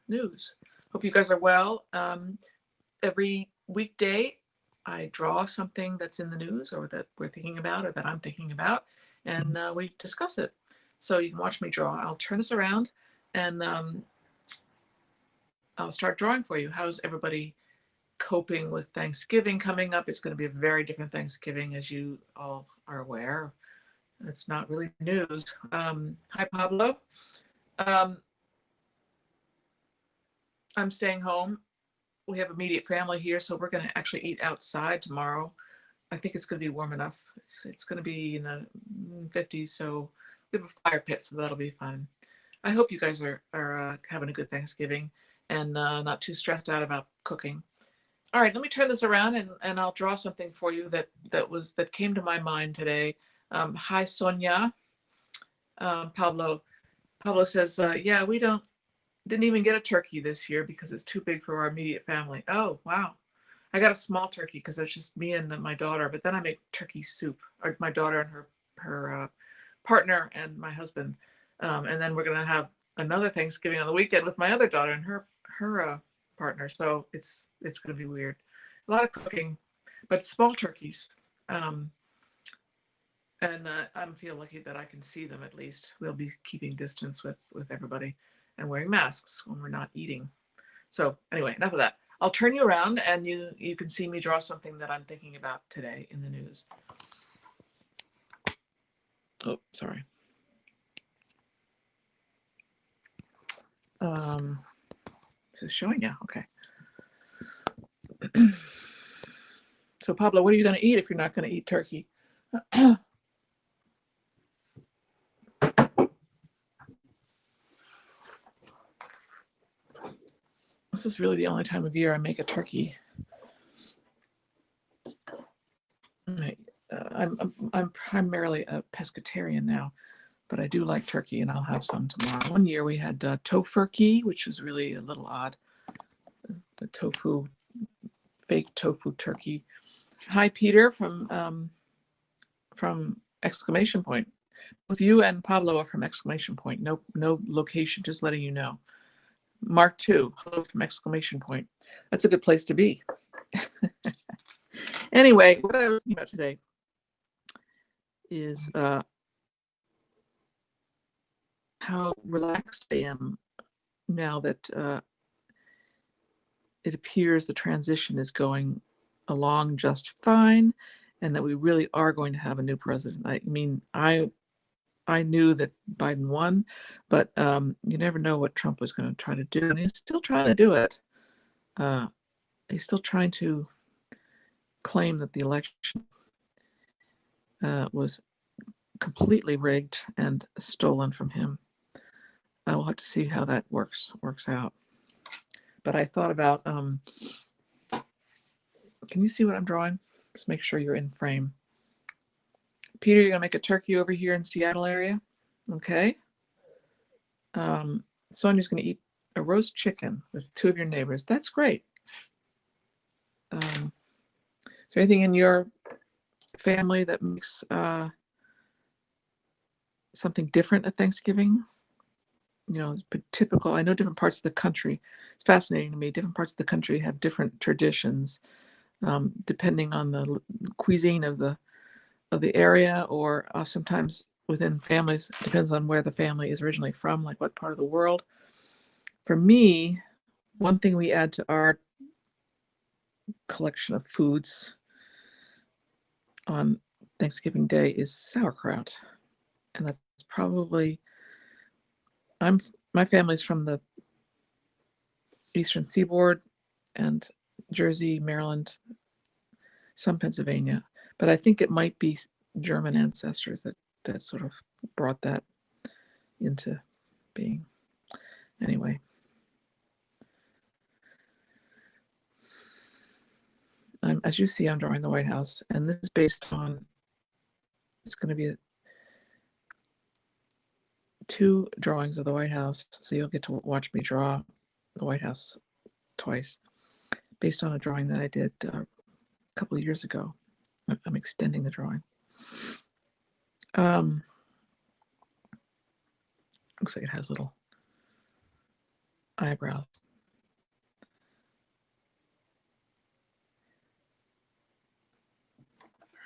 news. Hope you guys are well. Every weekday, I draw something that's in the news or that we're thinking about or that I'm thinking about, and we discuss it. So you can watch me draw. I'll turn this around and I'll start drawing for you. How's everybody coping with Thanksgiving coming up? It's going to be a very different Thanksgiving, as you all are aware. It's not really news. Hi, Pablo. Um, I'm staying home. We have immediate family here, so we're going to actually eat outside tomorrow. I think it's going to be warm enough. It's going to be in the 50s, so we have a fire pit, so that'll be fun. I hope you guys are having a good Thanksgiving and not too stressed out about cooking. All right, let me turn this around and I'll draw something for you that came to my mind today. Hi, Sonia. Pablo. Pablo says, yeah, we didn't even get a turkey this year because it's too big for our immediate family. Oh, wow. I got a small turkey because it's just me and my daughter, but then I make turkey soup, or my daughter and her partner and my husband. And then we're going to have another Thanksgiving on the weekend with my other daughter and her partner. So it's going to be weird. A lot of cooking, but small turkeys. Um, and I feel lucky that I can see them at least. We'll be keeping distance with everybody and wearing masks when we're not eating. So anyway, enough of that. I'll turn you around and you can see me draw something that I'm thinking about today in the news. Oh, sorry. This is showing you. Okay. So Pablo, what are you going to eat if you're not going to eat turkey? This is really the only time of year I make a turkey. I'm primarily a pescatarian now, but I do like turkey, and I'll have some tomorrow. One year we had tofurkey, which was really a little odd. The tofu, fake tofu turkey. Hi, Peter from exclamation point. Both you and Pablo are from exclamation point. No location, just letting you know. Mark 2, hello from exclamation point. That's a good place to be. Anyway, what I was thinking about today is how relaxed I am now that it appears the transition is going along just fine, and that we really are going to have a new president. I mean, I knew that Biden won, but you never know what Trump was going to try to do, and he's still trying to do it. He's still trying to claim that the election was completely rigged and stolen from him. We'll have to see how that works out. But I thought about, can you see what I'm drawing? Just make sure you're in frame. Peter, you're gonna make a turkey over here in Seattle area, okay? Sonia's gonna eat a roast chicken with two of your neighbors. That's great. Is there anything in your family that makes something different at Thanksgiving? You know, typical. I know different parts of the country. It's fascinating to me. Different parts of the country have different traditions, depending on the cuisine of the area, or sometimes within families, depends on where the family is originally from, like what part of the world. For me, one thing we add to our collection of foods on Thanksgiving Day is sauerkraut, and that's probably my family's from the Eastern Seaboard and Jersey, Maryland, some Pennsylvania, but I think it might be German ancestors that sort of brought that into being. Anyway, as you see, I'm drawing the White House, and this is based on, it's going to be two drawings of the White House, so you'll get to watch me draw the White House twice, based on a drawing that I did a couple of years ago. I'm extending the drawing. Looks like it has little eyebrows.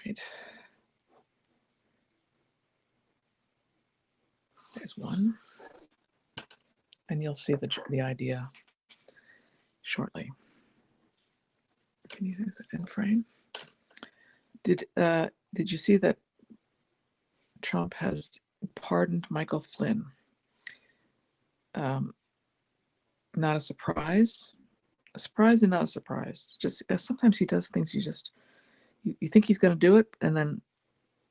Right. There's one. And you'll see the idea shortly. Can you use it in frame? Did you see that Trump has pardoned Michael Flynn? Not a surprise. A surprise and not a surprise. Just sometimes he does things you think he's going to do it, and then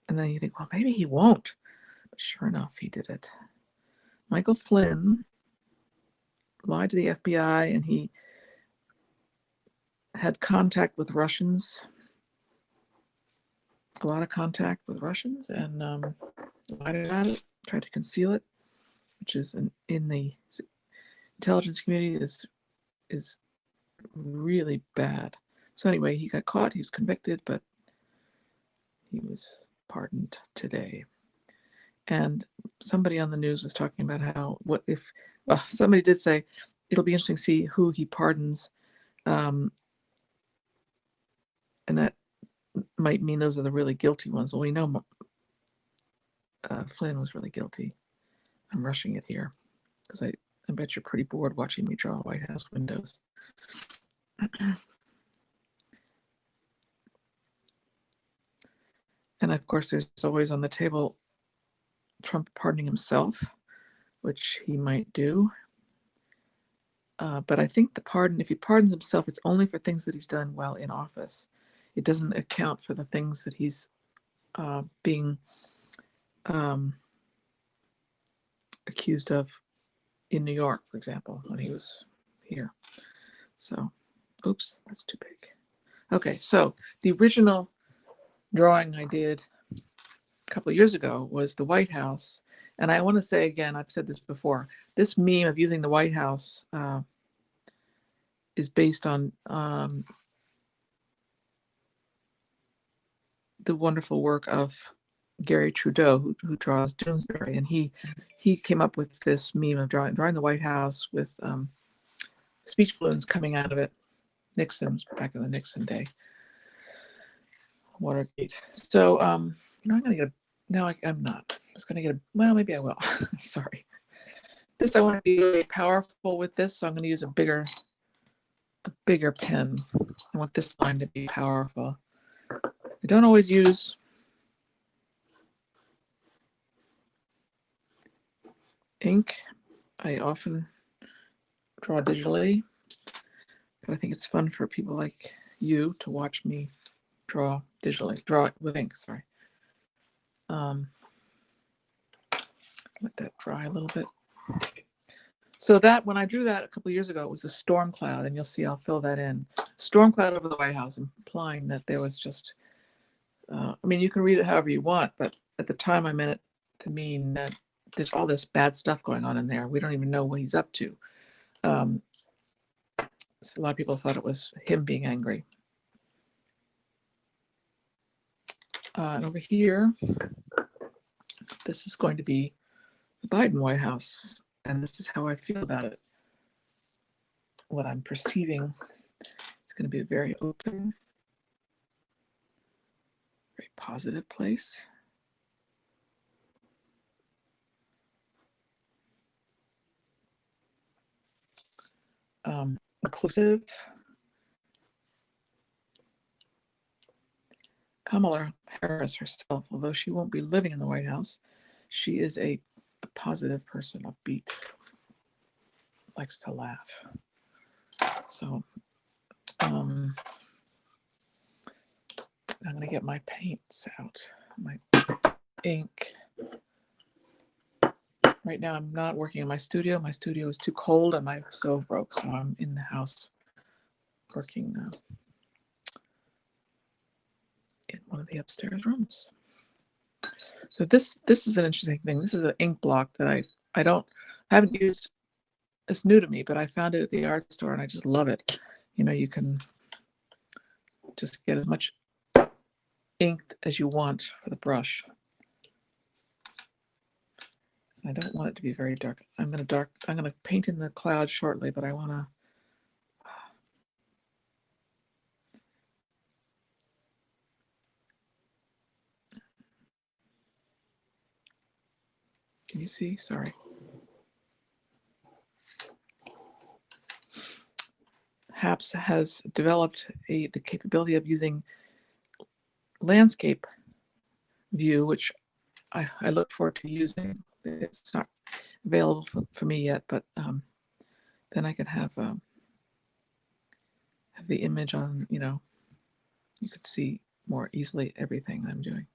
you think, well, maybe he won't. But sure enough, he did it. Michael Flynn lied to the FBI, and he had contact with Russians, a lot of contact with Russians, and lied about it, tried to conceal it, which is in the intelligence community is really bad. So anyway, he got caught, he was convicted, but he was pardoned today. And somebody on the news was talking about how, somebody did say it'll be interesting to see who he pardons, and that might mean those are the really guilty ones. Well, we know Flynn was really guilty. I'm rushing it here because I bet you're pretty bored watching me draw White House windows. And of course, there's always on the table Trump pardoning himself, which he might do. But I think the pardon, if he pardons himself, it's only for things that he's done while in office. It doesn't account for the things that he's being accused of in New York, for example, when he was here. So, oops, that's too big. Okay, so the original drawing I did a couple of years ago was the White House. And I want to say again, I've said this before, this meme of using the White House is based on the wonderful work of Gary Trudeau, who draws Doonesbury, and he came up with this meme of drawing the White House with speech balloons coming out of it. Nixon, back in the Nixon day, Watergate. So I'm gonna get I'm not. I'm just gonna get well, maybe I will. Sorry. I want to be really powerful with this, so I'm gonna use a bigger pen. I want this line to be powerful. I don't always use ink. I often draw digitally, but I think it's fun for people like you to watch me draw digitally, draw it with ink, sorry. Let that dry a little bit. So that, when I drew that a couple of years ago, it was a storm cloud, and you'll see I'll fill that in. Storm cloud over the White House, implying that there was just, I mean, you can read it however you want, but at the time I meant it to mean that there's all this bad stuff going on in there. We don't even know what he's up to. So a lot of people thought it was him being angry. And over here, this is going to be the Biden White House, and this is how I feel about it. What I'm perceiving, it's going to be a very open, very positive place. Inclusive. Kamala Harris herself, although she won't be living in the White House, she is a positive person, upbeat, likes to laugh. So I'm going to get my paints out, my ink. Right now I'm not working in my studio. My studio is too cold and my stove broke, so I'm in the house working in one of the upstairs rooms. So this is an interesting thing. This is an ink block that I haven't used. It's new to me, but I found it at the art store and I just love it. You know, you can just get as much ink as you want for the brush. I don't want it to be very dark. I'm gonna paint in the cloud shortly, but I wanna. Can you see? Sorry. HAPS has developed the capability of using landscape view, which I look forward to using. It's not available for me yet, but then I can have the image on, you could see more easily everything I'm doing.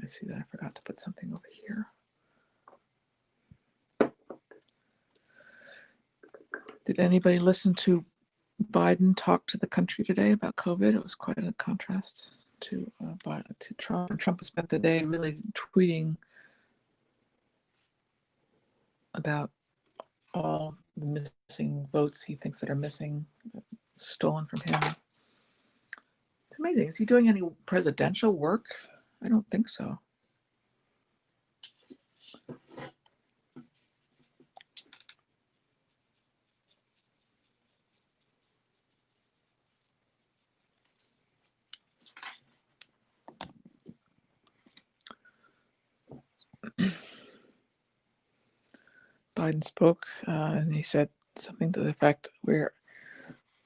I see that I forgot to put something over here. Did anybody listen to Biden talk to the country today about COVID? It was quite a contrast to Trump. Trump spent the day really tweeting about all the missing votes he thinks that are missing, stolen from him. It's amazing. Is he doing any presidential work? I don't think so. Biden spoke and he said something to the effect, we're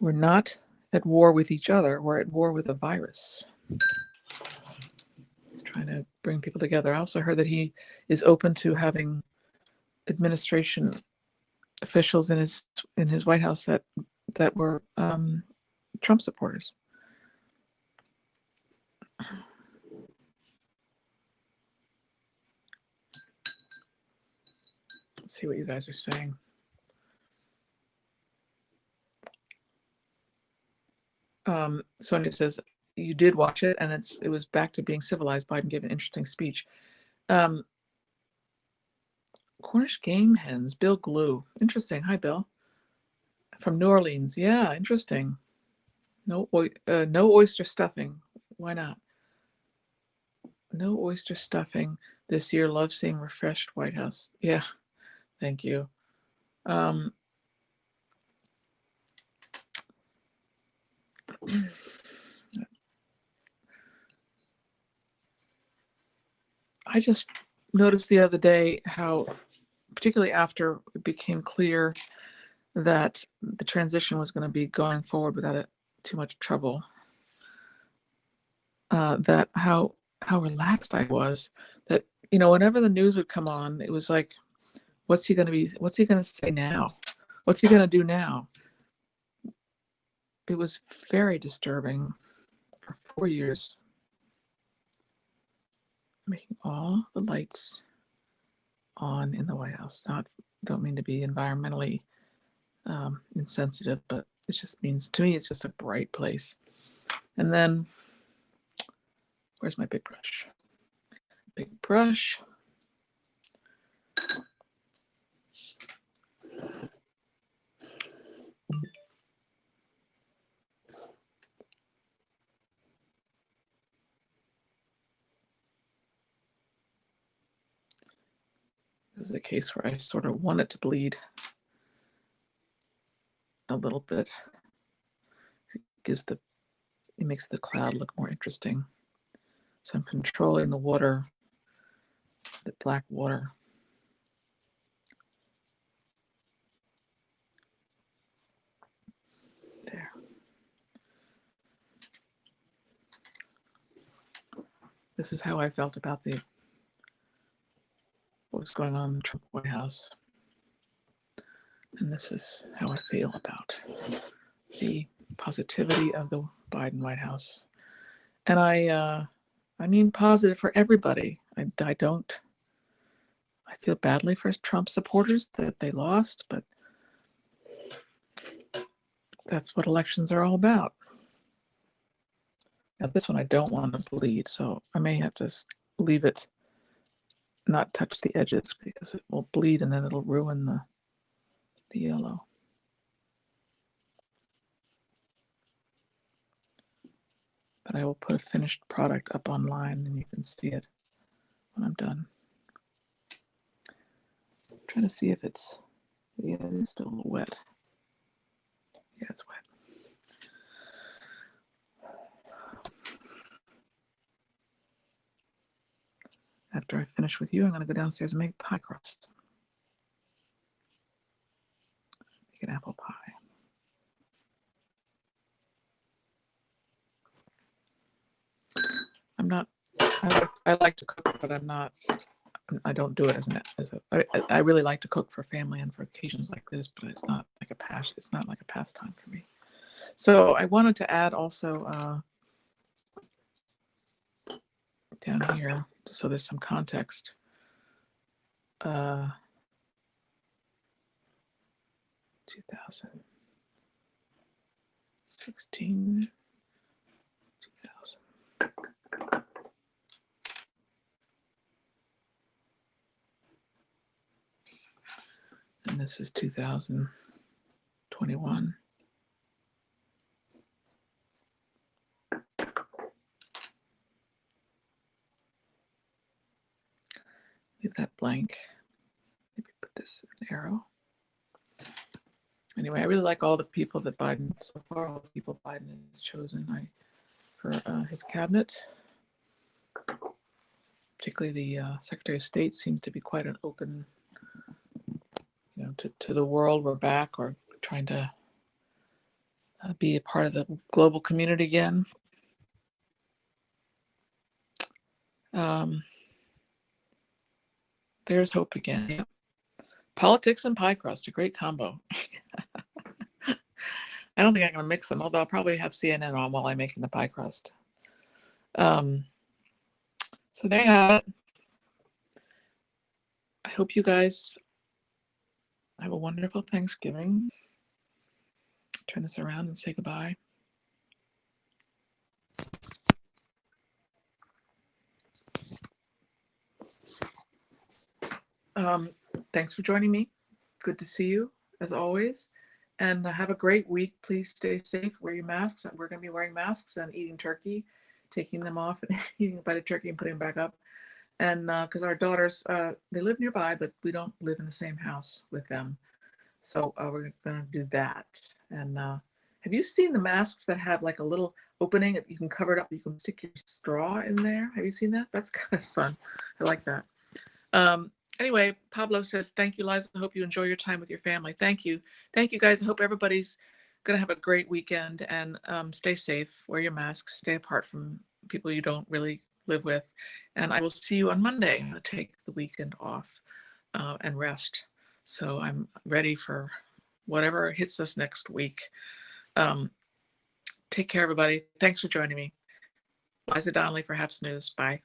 not at war with each other, we're at war with a virus. He's trying to bring people together. I also heard that he is open to having administration officials in his White House that were Trump supporters. Let's see what you guys are saying. Sonia says you did watch it, and it was back to being civilized. Biden gave an interesting speech. Cornish game hens, Bill Glue. Interesting. Hi, Bill. From New Orleans. Yeah, interesting. No oyster stuffing. Why not? No oyster stuffing this year. Love seeing refreshed White House. Yeah, thank you. I just noticed the other day how, particularly after it became clear that the transition was going to be going forward without too much trouble, that how relaxed I was. That whenever the news would come on, it was like, what's he going to say now? What's he going to do now? It was very disturbing for 4 years. Making all the lights on in the White House. Don't mean to be environmentally insensitive, but it just means, to me, it's just a bright place. And then, where's my big brush? Big brush. This is a case where I sort of want it to bleed a little bit. It makes the cloud look more interesting. So I'm controlling the water, the black water. There. This is how I felt about what was going on in the Trump White House. And this is how I feel about the positivity of the Biden White House. And I mean positive for everybody. I feel badly for Trump supporters that they lost, but that's what elections are all about. Now this one I don't want to bleed, so I may have to leave it, not touch the edges, because it will bleed and then it'll ruin the yellow. But I will put a finished product up online and you can see it. when I'm done. I'm trying to see if it's, yeah, it's still a little wet. Yeah, it's wet. After I finish with you, I'm going to go downstairs and make pie crust. Make an apple pie. I'm not, I like to cook, but I don't do it I really like to cook for family and for occasions like this, but it's not like a passion. It's not like a pastime for me. So I wanted to add also down here, so there's some context. 2016, 2000. And this is 2021. Leave that blank. Maybe put this an arrow. Anyway, I really like all the people that Biden, so far, all the people Biden has chosen for his cabinet. Particularly the Secretary of State seems to be quite an open, to the world. We're back, or trying to be a part of the global community again. There's hope again. Yeah. Politics and pie crust, a great combo. I don't think I'm going to mix them, although I'll probably have CNN on while I'm making the pie crust. So there you have it. I hope you guys have a wonderful Thanksgiving. Turn this around and say goodbye. Thanks for joining me. Good to see you, as always. And have a great week. Please stay safe. Wear your masks. We're going to be wearing masks and eating turkey, taking them off and eating a bite of turkey and putting them back up. And because our daughters, they live nearby, but we don't live in the same house with them. So we're going to do that. And have you seen the masks that have like a little opening? You can cover it up. You can stick your straw in there. Have you seen that? That's kind of fun. I like that. Anyway, Pablo says, thank you, Liza. I hope you enjoy your time with your family. Thank you. Thank you, guys. I hope everybody's going to have a great weekend and stay safe. Wear your masks. Stay apart from people you don't really live with. And I will see you on Monday. I'm going to take the weekend off and rest. So I'm ready for whatever hits us next week. Take care, everybody. Thanks for joining me. Liza Donnelly for HAPS News. Bye.